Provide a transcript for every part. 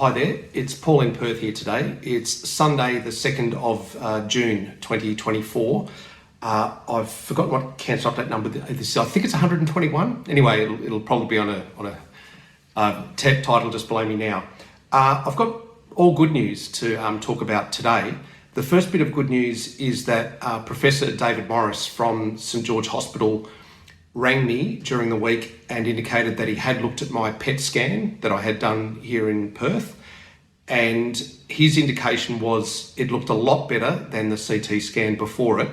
Hi there, it's Paul in Perth here today. It's Sunday the 2nd of June 2024. I've forgotten what cancer update number this is. I think it's 121. Anyway, it'll probably be on a title just below me now. I've got all good news to talk about today. The first bit of good news is that Professor David Morris from St George Hospital rang me during the week and indicated that he had looked at my PET scan that I had done here in Perth, and his indication was it looked a lot better than the CT scan before it,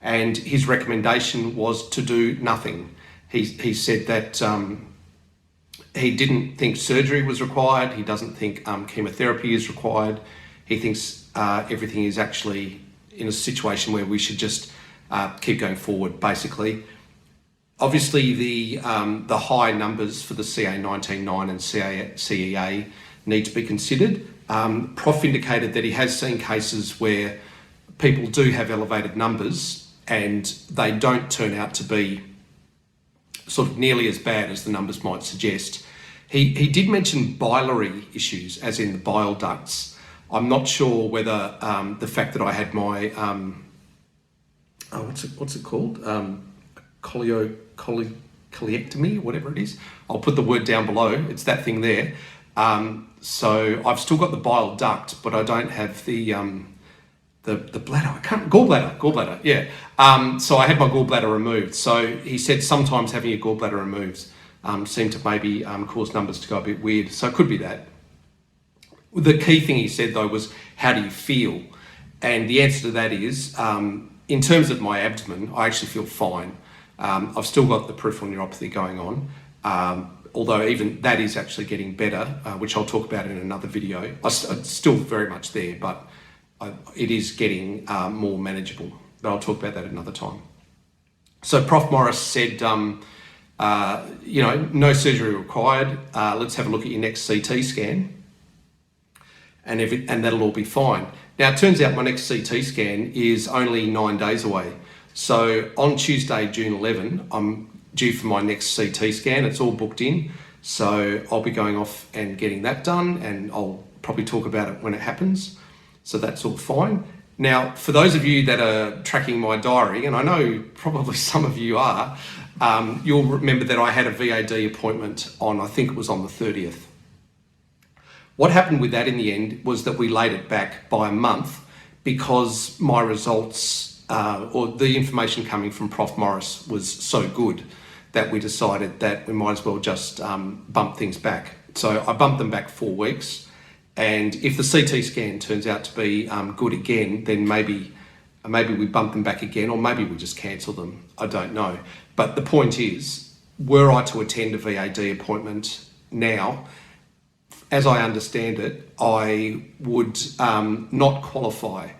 and his recommendation was to do nothing. He said that he didn't think surgery was required, he doesn't think chemotherapy is required, he thinks everything is actually in a situation where we should just keep going forward, basically. Obviously, the high numbers for the CA19-9 and CEA need to be considered. Prof indicated that he has seen cases where people do have elevated numbers and they don't turn out to be sort of nearly as bad as the numbers might suggest. He did mention biliary issues, as in the bile ducts. I'm not sure whether the fact that I had my, what's it called? Colectomy, whatever it is. I'll put the word down below. It's that thing there. So I've still got the bile duct, but I don't have the bladder. Gallbladder. Yeah. So I had my gallbladder removed. So he said sometimes having your gallbladder removed seemed to maybe cause numbers to go a bit weird. So it could be that. The key thing he said though was, how do you feel? And the answer to that is, in terms of my abdomen, I actually feel fine. I've still got the peripheral neuropathy going on, although even that is actually getting better, which I'll talk about in another video. It's still very much there, but it is getting more manageable, but I'll talk about that another time. So Prof Morris said, no surgery required, let's have a look at your next CT scan, and that'll all be fine. Now it turns out my next CT scan is only 9 days away. So on Tuesday, June 11, I'm due for my next CT scan. It's all booked in. So I'll be going off and getting that done, and I'll probably talk about it when it happens. So that's all fine. Now, for those of you that are tracking my diary, and I know probably some of you are, you'll remember that I had a VAD appointment on, I think it was on the 30th. What happened with that in the end was that we laid it back by a month because my results or the information coming from Prof Morris was so good that we decided that we might as well just bump things back. So I bumped them back 4 weeks, and if the CT scan turns out to be good again, then maybe we bump them back again, or maybe we just cancel them. I don't know. But the point is, were I to attend a VAD appointment now, as I understand it, I would not qualify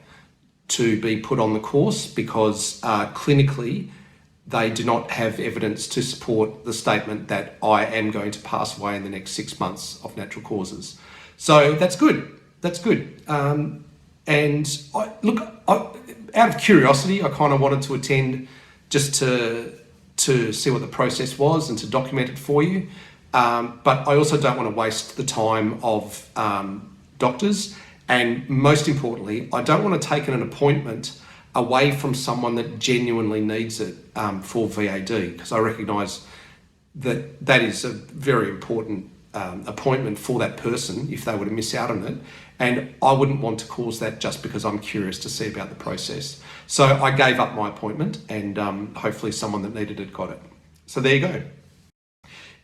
to be put on the course because clinically they do not have evidence to support the statement that I am going to pass away in the next 6 months of natural causes. So that's good. That's good. And out of curiosity, I kind of wanted to attend just to see what the process was and to document it for you. But I also don't want to waste the time of doctors. And most importantly, I don't want to take an appointment away from someone that genuinely needs it for VAD, because I recognise that that is a very important appointment for that person if they were to miss out on it. And I wouldn't want to cause that just because I'm curious to see about the process. So I gave up my appointment, and hopefully someone that needed it got it. So there you go.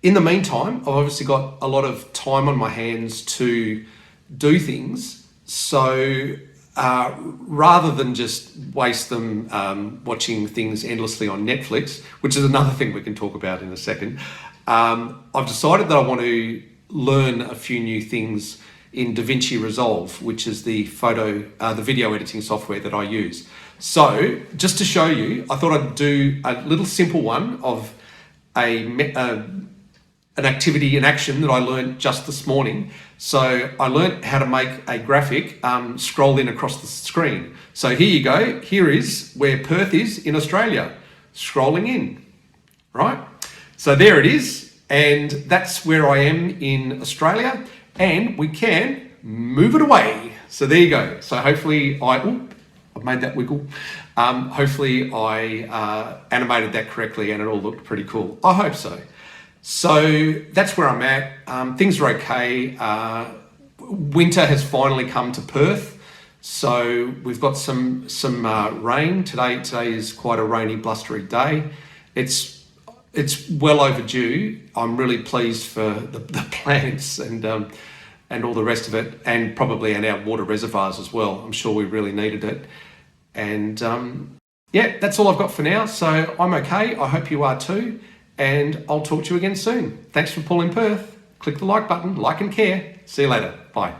In the meantime, I've obviously got a lot of time on my hands to do things. So rather than just waste them watching things endlessly on Netflix, which is another thing we can talk about in a second, I've decided that I want to learn a few new things in DaVinci Resolve, which is the video editing software that I use. So just to show you, I thought I'd do a little simple one of an activity, an action that I learned just this morning. So I learned how to make a graphic scroll in across the screen. So here you go. Here is where Perth is in Australia, scrolling in, right? So there it is. And that's where I am in Australia. and we can move it away. So there you go. So hopefully I've made that wiggle. Hopefully I animated that correctly and it all looked pretty cool. I hope so. So that's where I'm at. Things are okay. Winter has finally come to Perth. So we've got some rain. Today is quite a rainy, blustery day. It's well overdue. I'm really pleased for the plants and all the rest of it, and probably in our water reservoirs as well. I'm sure we really needed it. And yeah, that's all I've got for now. So I'm okay. I hope you are too. And I'll talk to you again soon. Thanks for pulling Perth. Click the like button, like and care. See you later. Bye.